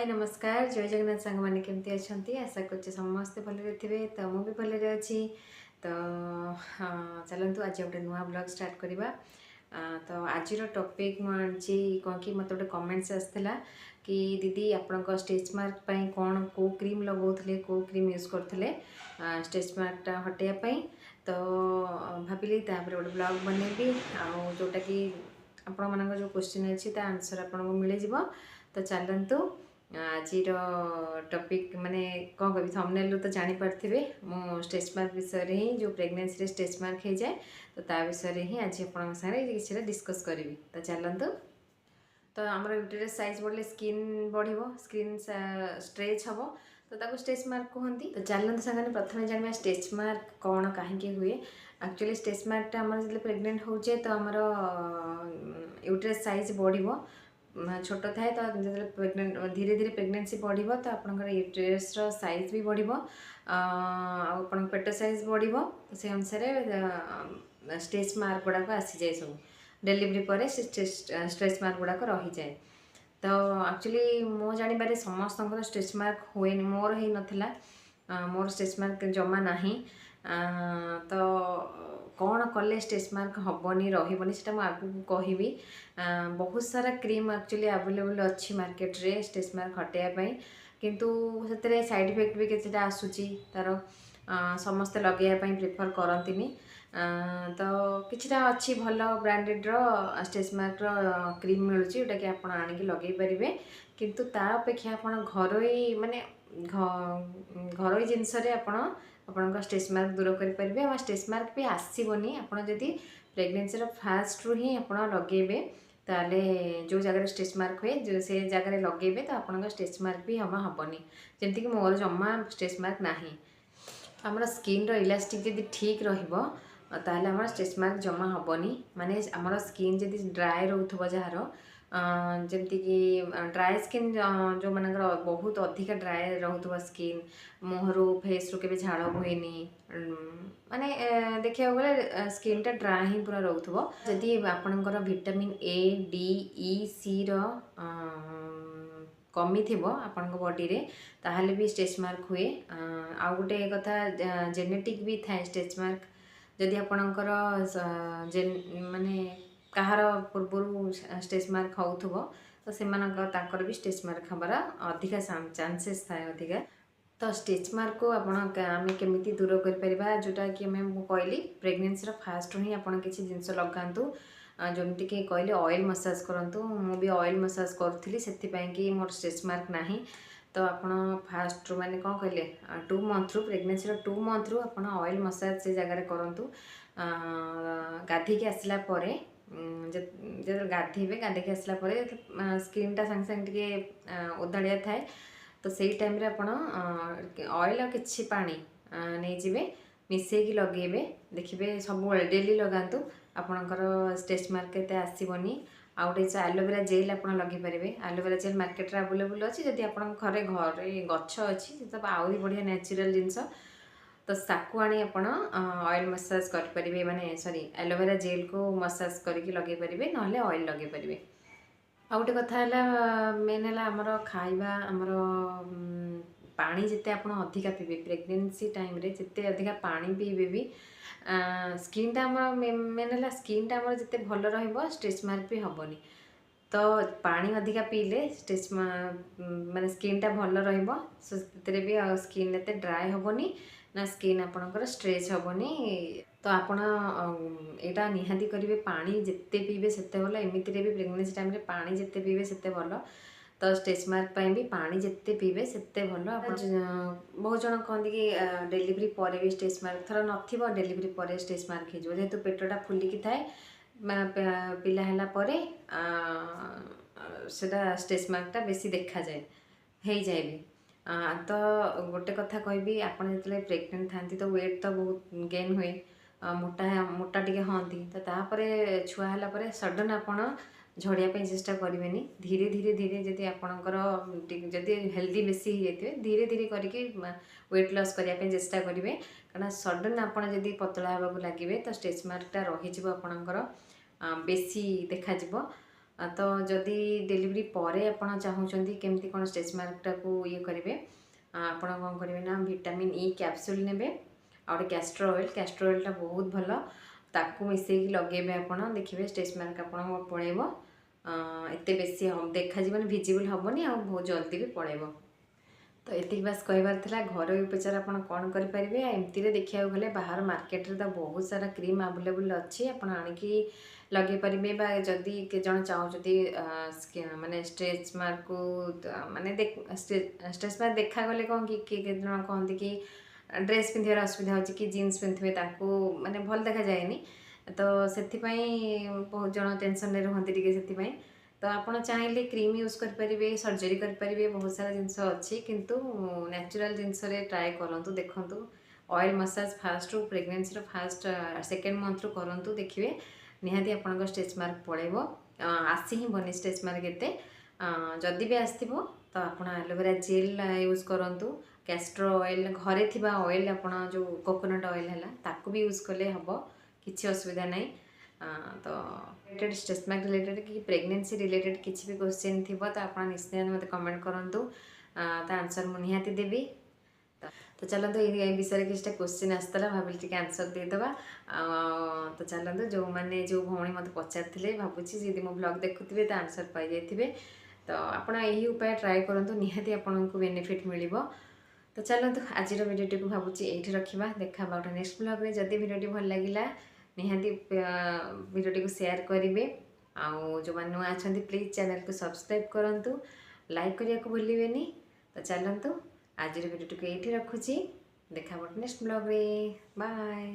नमस्कार जय जगन्नाथ सांग मैंने केमती अच्छा आशा कर समस्ते भलि थे तो मुझे भलि अच्छी तो हाँ चलतु आज गोटे नुआ ब्लॉग स्टार्ट करवा। तो आज टॉपिक मुझे कौन कि मत गोटे कमेंट्स आसाला कि दीदी आपण स्टेच मार्क पाई कौन को क्रीम लगाते कौ क्रीम यूज करते स्टेच मार्कटा हटाइवाई। तो भाविली गोटे ब्लॉग बनैबी जोटा कि आपण मान जो क्वेश्चन अच्छी आंसर आपको मिल जाव। तो चलतु आज टॉपिक माने कौन कह थंबनेल तो जानीपारे मु स्टेच मार्क विषय ही जो प्रेगनेंसी स्टेच मार्क हो जाए तो ता विषय ही आज आप कि डिस्कस करी। तो चलतु तो आमर यूटेरस साइज बढ़ले स्किन बढ़ स्किन स्ट्रेच हम तो ताको स्टेच मार्क कहती। तो चलते सामने प्रथम जाना स्टेच मार्क कौन कहीं हुए। एक्चुअली स्टेच मार्कटा आम जो प्रेग्नेंट हो तो आमर यूटेरस साइज बढ़ छोट थाए तो जो प्रेग्नेंट धीरे धीरे प्रेग्नेंसी बढ़ तो आपंकर यूटेरस साइज भी बढ़ आप पेट साइज बढ़ तो से अनुसार स्टेच मार्क गुड़ाक आसी जाए सब डेलीवरी पर स्ट्रेच मार्क गुड़ाक रही जाए। तो एक्चुअली मो जानवर समस्त स्ट्रेच मार्क हुए मोर ही नाला मोर स्ट्रेच मार्क जमा ना। तो कौन कले स्ट्रेच मार्क हेनी रही से आगू कहबी। बहुत सारा क्रीम एक्चुअली अवेलेबल अच्छी मार्केट रे स्ट्रेच मार्क हटाइवाई किंतु से साइड इफेक्ट भी किसी आसूची तार समस्ते लगेवाई प्रिफर करती। तो किसी अच्छी भल ब्रांडेड स्टेच मार्क क्रीम मिलूँ जोटा कि आप आणिक लगे पारे किंतु ता अपेक्षा आप घर माने घर जिनस आपण स्टेच मार्क दूर करेंगे और स्टेच मार्क भी आसबनी आपड़ जदि प्रेगनेंसी फास्ट रू ही आप लगे ताले जो जगह स्टेच मार्क हुए से जगह लगे तो आप स्टेच मार्क भी हम हेनी जमीक मोर जमा स्टेच मार्क ना। आम स्किन इलास्टिक जब ठीक ताहले आम स्टेच मार्क जमा हेनी माने आम स्किन जब ड्राए रोथब जार जमती कि ड्राए स्किन जो मानकर बहुत अधिक ड्राए रोथब स्किन मुहरु फेस रु के झाड़ बुएनी माने देखा गले स्किन टा ड्राए ही पूरा रोथब जदि आपणकर विटामिन ए डी ई सी कमी थी आपण बॉडी रे ताहले भी स्टेच मार्क हुए। आउ गोटे कथा जेनेटिक भी थाए स्टेच मार्क जदि आपणकर माने कहार पूर्व स्टेच मार्क होथबो तो सेमानकर भी स्टेच मार्क हमार अधिका चांसेस थाए अधिका। तो स्टेच मार्क को आम केमी दूर कर जोटा कि कहली प्रेगनेंसी फास्ट ही आप किसी जिनस लगातु जमती कि कहले ऑयल मसाज करूँ मुझे ऑयल मसाज करी से मोर स्टेच मार्क ना। तो आप फास्ट माने कौन कहले 2 मंथ रु प्रेगनेंसी 2 मंथ रु आप ऑयल मसाज से जगह करूँ। गाधीकी आसला जो गाधेबे गाधीकी आसला स्किन टा संगे संगे ओदाड़िया थाए तो सही टाइम ऑयल किछि पानी नहीं जीवे मिसेकी लगेबे देखिए सब डेली लगातु आपणकर स्टेच मार्क के आसबनी। आउ गोटे एलोवेरा जेल आप लगे पारे एलोवेरा जेल मार्केट रे अवेलेबल अच्छी जदि आप घरे गछ अच्छी सब आहरी बढ़िया नेचुरल जिनस तो साकू आनी आप ऑयल मसाज करें माने सॉरी एलोवेरा जेल को मसाज करके लगे पारे ना ऑयल लगे पारे। आ गोटे कथा मेन है आमर खाइबा आमर पानी जिते आप अधिका पीबे प्रेगनेंसी टाइम रे जिते अधिका पानी पीबे भी स्किन टा मेन है स्किन टा जिते भल रहिबो स्ट्रेच मार्क भी हेनी। तो पानी अधिका पीले स्ट्रेच माने स्किन टा भल रहिबो से भी स्किन एते ड्राए हेनी ना स्किन आपणकर स्ट्रेच हेनी। तो आपण यहाँ निहाती करेंगे पानी जिते पीबे सेते भल एमती भी प्रेगनेंसी टाइम रे पानी जिते पीबे सेते भल। तो स्टेच मार्क पाई भी पानी जिते पीबे सेते भल। बहुत जन कहते कि डेलीवरी पर भी स्टेच मार्क थर न डेलीवरी पर स्टेच मार्क हो जेहेतु पेटटा फुलिकी थाए पिला है सेटा स्टेच मार्कटा बेसी देखा जाए हो जाए भी। तो गोटे कथा कहबी आपड़ जो प्रेग्नेंट था तो वेट तो बहुत गेन हुए मोटा मोटा टे हाँ तो तापर छुआ है सडन आपड़ झड़ियापी चेष्टा करेंगे धीरे धीरे धीरे जदि आपणकर जदि हेल्दी बेसी हो धीरे धीरे करके वेट लॉस करने चेष्टा करेंगे कारण सडन आप पतला हाँ लगे तो स्टेच मार्कटा रही आपणकर बेसी देखा तो जदि डेलीवरी पर आप चाहूँगी केमती कौन स्ट्रेच मार्क टाक ये करेंगे आप कौन करेंगे ना विटामिन ई कैप्सूल ने आउ कैस्टर ऑयल बहुत भल ताकू मिसेक लगे आप देखिए स्ट्रेच मार्क आप पड़ेब एत बेसी देखा भिजिबल हेनी आ बहुत जल्दी भी पड़ेब। तो ये बास कहबार था घर उपचार आप कौन करेंगे एमती देखा गले बाहर मार्केट तो बहुत सारा क्रीम आवेलेबल अच्छी आप आनिकी लगे पारे जदि जन चाहते माने स्ट्रेच मार्क को माने स्ट्रेच मार्क देखा गले कौन कि जन कहते कि ड्रेस पिंधार असुविधा हो कि जीन्स पिंधे माने भल देखा जाए तो से बहुत जन टेंशन रुहति से तो आप चाहिए क्रीम यूज करेंगे सर्जरी करेंगे बहुत सारा जिनस अच्छी किंतु नेचुरल जिनस ट्राए करूँ देखूँ ऑयल मसाज फास्ट रू प्रेगनेंसी फास्ट सेकेंड मंथ रू करूँ देखिए निहाती आपन स्ट्रेच मार्क पड़ेब आसी ही बनी स्ट्रेच मार्क एते जदि भी आसो तो आप एलोवेरा जेल यूज करूँ कैस्टर ऑयल घरे थिबा ऑयल आप जो कोकोनट ऑयल है ताकू भी यूज कले हम किसी असुविधा नहीं। तो रिलेटेड स्ट्रेच मार्क रिलेटेड कि प्रेगनेंसी रिलेटेड किसी भी क्वेश्चन थी तो आप निश्चय मत कमेंट करूँ तो आंसर मुझे निहाती देवी। तो चलते ये विषय किसी क्वेश्चन आसाला भाविली टी आंसर देदेबा। तो चलते जो मैंने जो भौणी मत पचारे भावुँ जी मो ब्लॉग देखुए तो आंसर पाई जाइए तो आप यही उपाय ट्राए करूँ निहाती आपन को बेनिफिट मिल। तो चलते आज भिडियोटी को भावुँ ये रखा देखा गोटे नेक्स्ट ब्लॉग में जदि भिडियोटी भल लगे निहाती भिडियोटी को शेयर करेंगे आउ जो मैंने नुआ अच्छा प्लीज चैनल को सब्सक्राइब करूँ लाइक करने को भूलें। तो चलते आज भिडियोटी को ये रखुची देखा गोटे नेक्स्ट ब्लॉग में बाय।